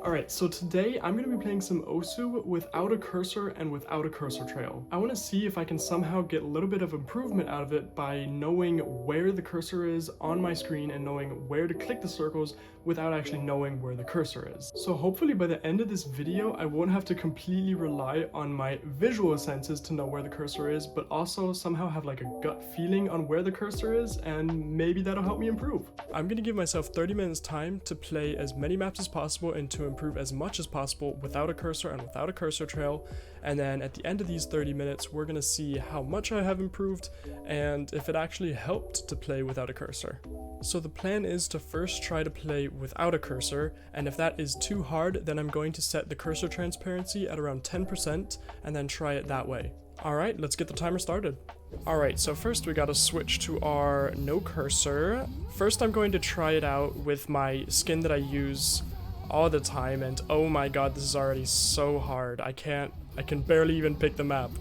Alright, so today I'm going to be playing some Osu without a cursor and without a cursor trail. I want to see if I can somehow get a little bit of improvement out of it by knowing where the cursor is on my screen and knowing where to click the circles without actually knowing where the cursor is. So hopefully by the end of this video I won't have to completely rely on my visual senses to know where the cursor is, but also somehow have like a gut feeling on where the cursor is, and maybe that'll help me improve. I'm going to give myself 30 minutes time to play as many maps as possible and to improve as much as possible without a cursor and without a cursor trail, and then at the end of these 30 minutes we're gonna see how much I have improved and if it actually helped to play without a cursor. So the plan is to first try to play without a cursor, and if that is too hard then I'm going to set the cursor transparency at around 10% and then try it that way. Alright, let's get the timer started. Alright, so first we gotta switch to our no cursor. First I'm going to try it out with my skin that I use all the time, and oh my god, this is already so hard. I can barely even pick the map.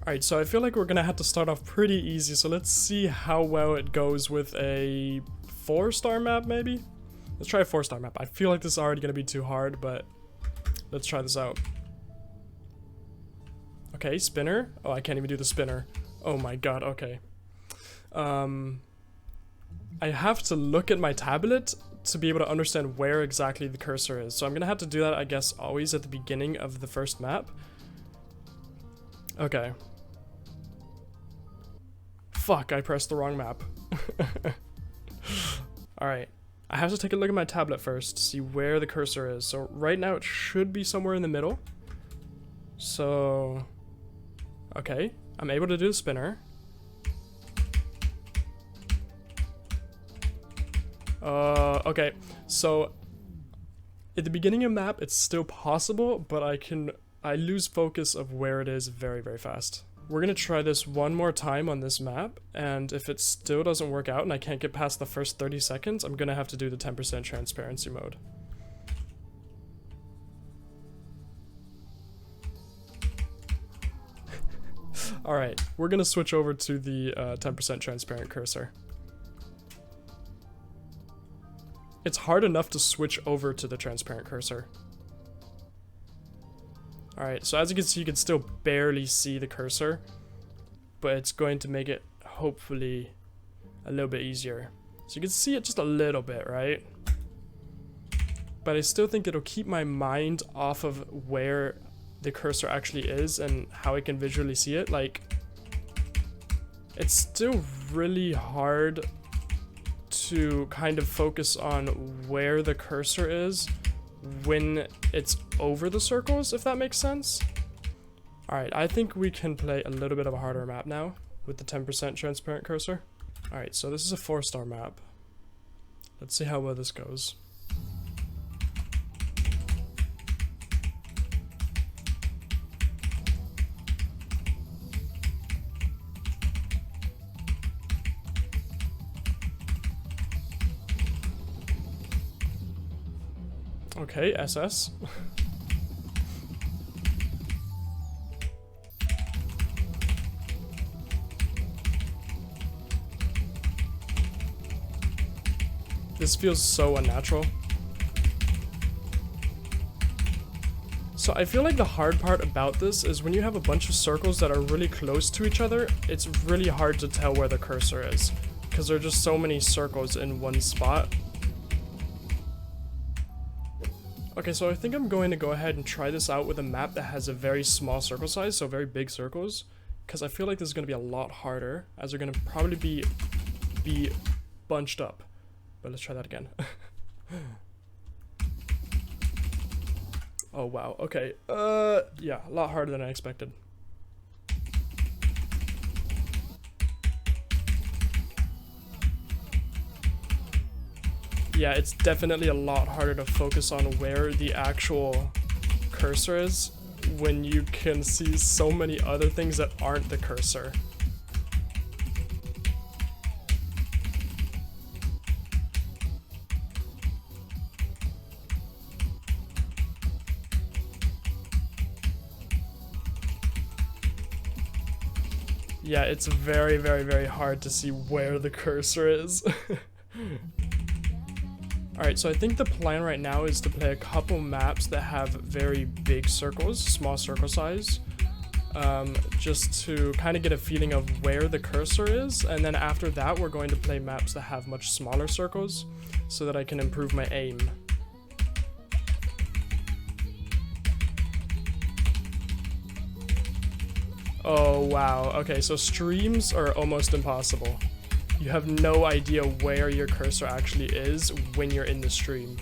Alright, so I feel like we're gonna have to start off pretty easy, so let's see how well it goes with a 4-star map maybe? Let's try a 4-star map. I feel like this is already gonna be too hard, but let's try this out. Okay, spinner. Oh, I can't even do the spinner. Oh my god, okay. I have to look at my tablet to be able to understand where exactly the cursor is. So I'm gonna have to do that, I guess, always at the beginning of the first map. Okay. Fuck, I pressed the wrong map. Alright. I have to take a look at my tablet first to see where the cursor is. So right now it should be somewhere in the middle. So... okay, I'm able to do the spinner. Okay, so at the beginning of the map it's still possible, but I lose focus of where it is very, very fast. We're gonna try this one more time on this map, and if it still doesn't work out and I can't get past the first 30 seconds, I'm gonna have to do the 10% transparency mode. Alright, we're gonna switch over to the 10% transparent cursor. It's hard enough to switch over to the transparent cursor. Alright, so as you can see, you can still barely see the cursor, but it's going to make it, hopefully, a little bit easier. So you can see it just a little bit, right? But I still think it'll keep my mind off of where the cursor actually is and how I can visually see it. Like, it's still really hard to kind of focus on where the cursor is when it's over the circles, if that makes sense. Alright, I think we can play a little bit of a harder map now with the 10% transparent cursor. Alright, so this is a 4-star map. Let's see how well this goes. Okay, SS. This feels so unnatural. So I feel like the hard part about this is when you have a bunch of circles that are really close to each other, it's really hard to tell where the cursor is, because there are just so many circles in one spot. Okay, so I think I'm going to go ahead and try this out with a map that has a very small circle size, so very big circles, because I feel like this is going to be a lot harder, as they're going to probably be bunched up. But let's try that again. Oh wow, okay, yeah, a lot harder than I expected. Yeah, it's definitely a lot harder to focus on where the actual cursor is when you can see so many other things that aren't the cursor. Yeah, it's very, very, very hard to see where the cursor is. Alright, so I think the plan right now is to play a couple maps that have very big circles, small circle size, just to kind of get a feeling of where the cursor is, and then after that we're going to play maps that have much smaller circles so that I can improve my aim. Oh wow, okay, so streams are almost impossible. You have no idea where your cursor actually is when you're in the stream.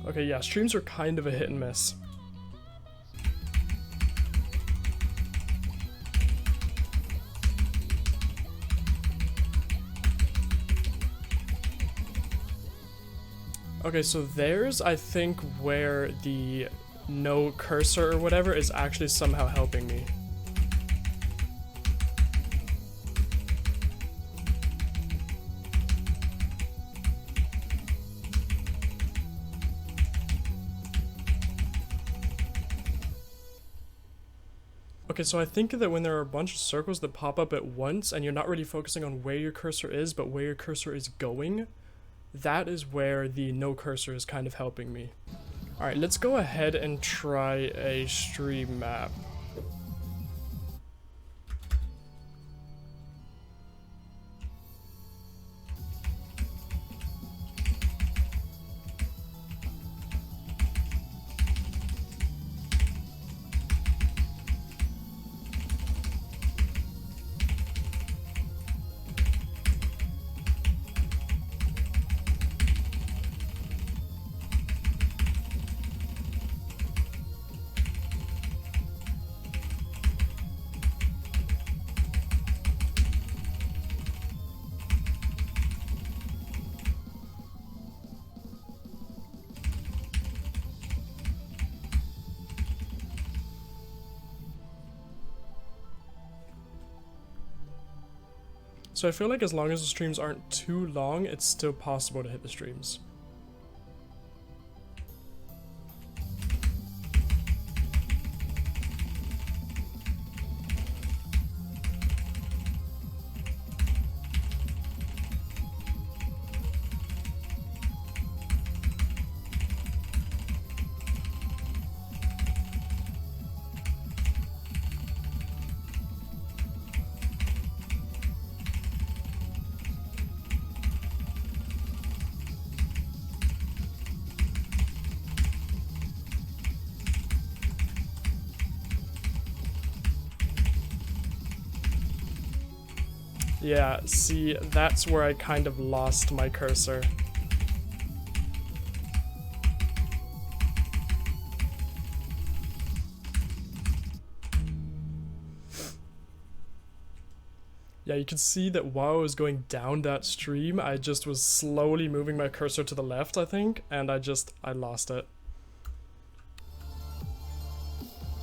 Okay, yeah, streams are kind of a hit and miss. Okay, so there's, I think, where the no cursor or whatever is actually somehow helping me. Okay, so I think that when there are a bunch of circles that pop up at once and you're not really focusing on where your cursor is, but where your cursor is going, that is where the no cursor is kind of helping me. Alright, let's go ahead and try a stream map. So I feel like as long as the streams aren't too long, it's still possible to hit the streams. Yeah, see, that's where I kind of lost my cursor. Yeah, you can see that while I was going down that stream, I just was slowly moving my cursor to the left, I think, and I lost it.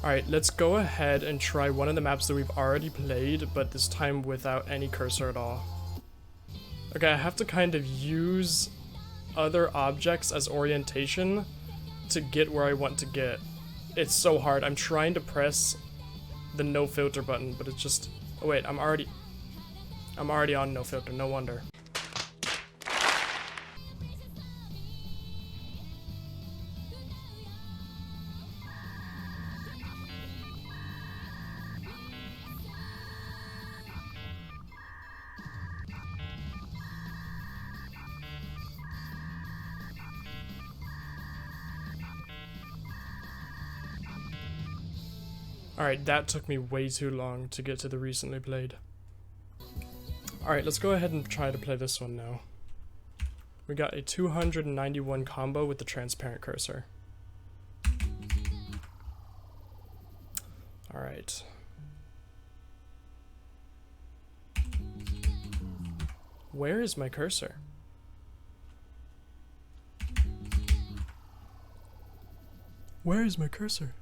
Alright, let's go ahead and try one of the maps that we've already played, but this time without any cursor at all. Okay, I have to kind of use other objects as orientation to get where I want to get. It's so hard. I'm trying to press the no filter button, but it's just... Oh wait, I'm already on no filter, no wonder. Alright, that took me way too long to get to the recently played. Alright, let's go ahead and try to play this one now. We got a 291 combo with the transparent cursor. All right. Where is my cursor? Where is my cursor?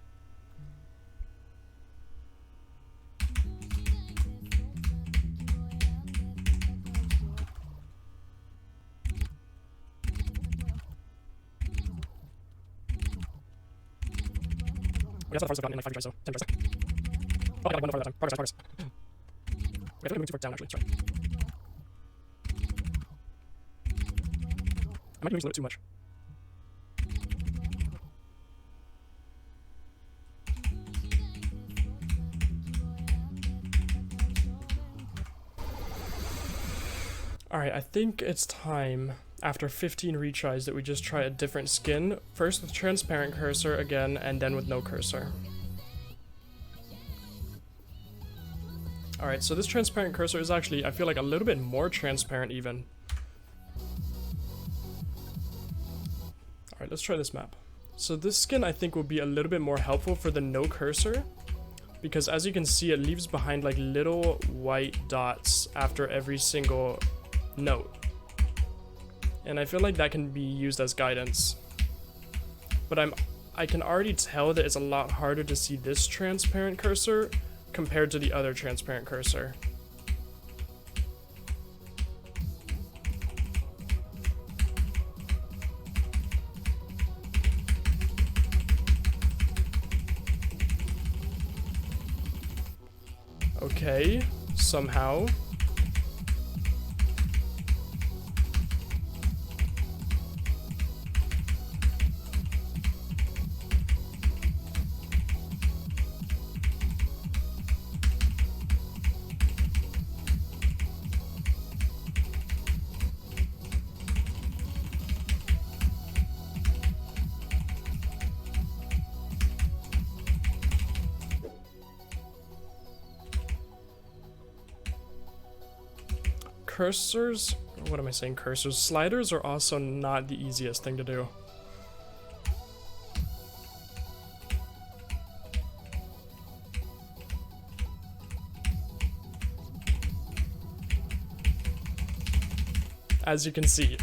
That's not the first I've gotten in like 5 tries, so 10 tries. Oh, I got like 1 for that time. Progress. Wait, I feel like I'm moving too far down actually. Sorry. I might be moving a little bit too much. Alright, I think it's time, after 15 retries, that we just try a different skin. First with transparent cursor again, and then with no cursor. Alright, so this transparent cursor is actually, I feel like, a little bit more transparent even. Alright, let's try this map. So this skin I think will be a little bit more helpful for the no cursor, because as you can see it leaves behind like little white dots after every single note. And I feel like that can be used as guidance. But I can already tell that it's a lot harder to see this transparent cursor compared to the other transparent cursor. Okay, somehow. Cursors, what am I saying, cursors? Sliders are also not the easiest thing to do. As you can see.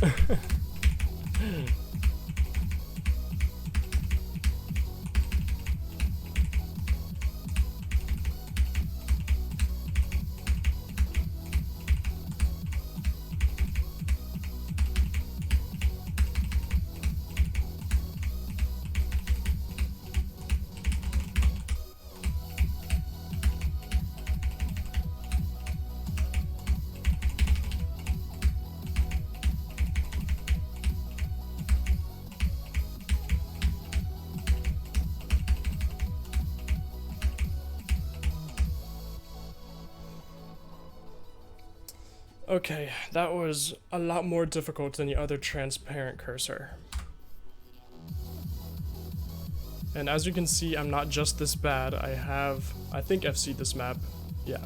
Okay, that was a lot more difficult than the other transparent cursor. And as you can see, I'm not just this bad. I think FC'd this map. Yeah.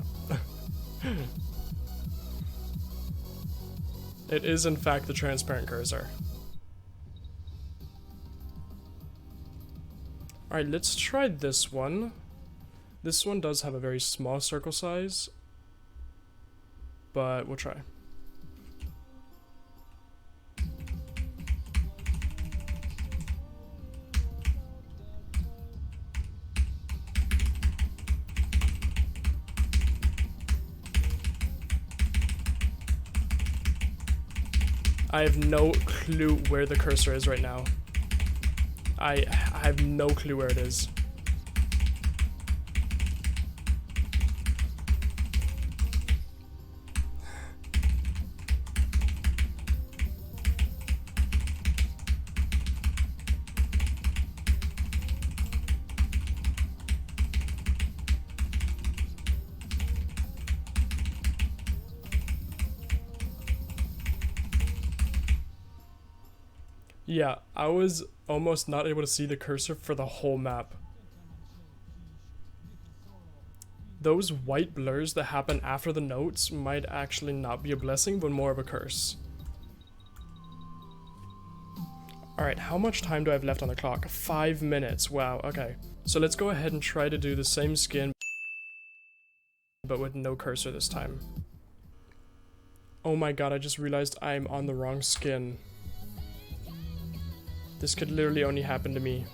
It is in fact the transparent cursor. Alright, let's try this one. This one does have a very small circle size, but we'll try. I have no clue where the cursor is right now. I have no clue where it is. Yeah, I was almost not able to see the cursor for the whole map. Those white blurs that happen after the notes might actually not be a blessing, but more of a curse. Alright, how much time do I have left on the clock? 5 minutes. Wow, okay. So let's go ahead and try to do the same skin, but with no cursor this time. Oh my god, I just realized I'm on the wrong skin. This could literally only happen to me.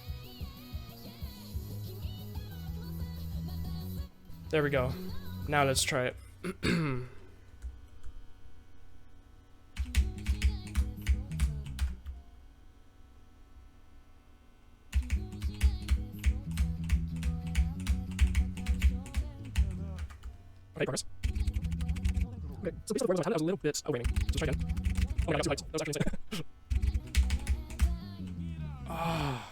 There we go. Now let's try it. Okay, progress. Okay, so based on the words I had, I was a little bit waiting. So let's try again. Oh my god, I got 2 lights. That was actually insane. Ah.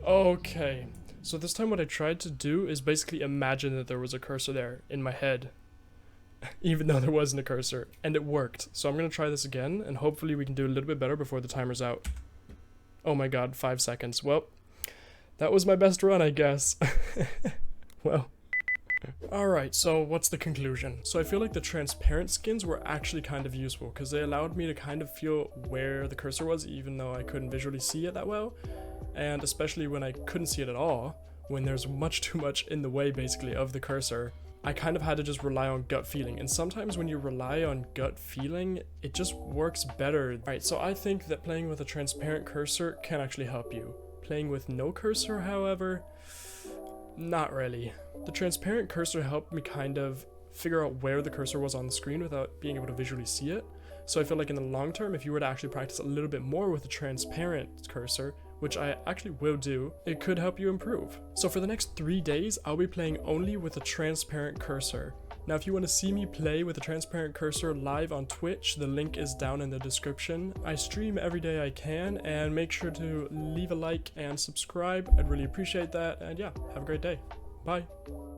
Okay, so this time what I tried to do is basically imagine that there was a cursor there in my head, even though there wasn't a cursor, and it worked. So I'm gonna try this again, and hopefully we can do a little bit better before the timer's out. Oh my god, 5 seconds. Well, that was my best run, I guess. Well. Alright, so what's the conclusion? So I feel like the transparent skins were actually kind of useful, because they allowed me to kind of feel where the cursor was, even though I couldn't visually see it that well. And especially when I couldn't see it at all, when there's much too much in the way basically of the cursor, I kind of had to just rely on gut feeling. And sometimes when you rely on gut feeling, it just works better. Alright, so I think that playing with a transparent cursor can actually help you. Playing with no cursor, however, not really. The transparent cursor helped me kind of figure out where the cursor was on the screen without being able to visually see it. So I feel like in the long term, if you were to actually practice a little bit more with a transparent cursor, which I actually will do, it could help you improve. So for the next 3 days, I'll be playing only with a transparent cursor. Now if you want to see me play with a transparent cursor live on Twitch, the link is down in the description. I stream every day I can, and make sure to leave a like and subscribe. I'd really appreciate that, and yeah, have a great day. Bye.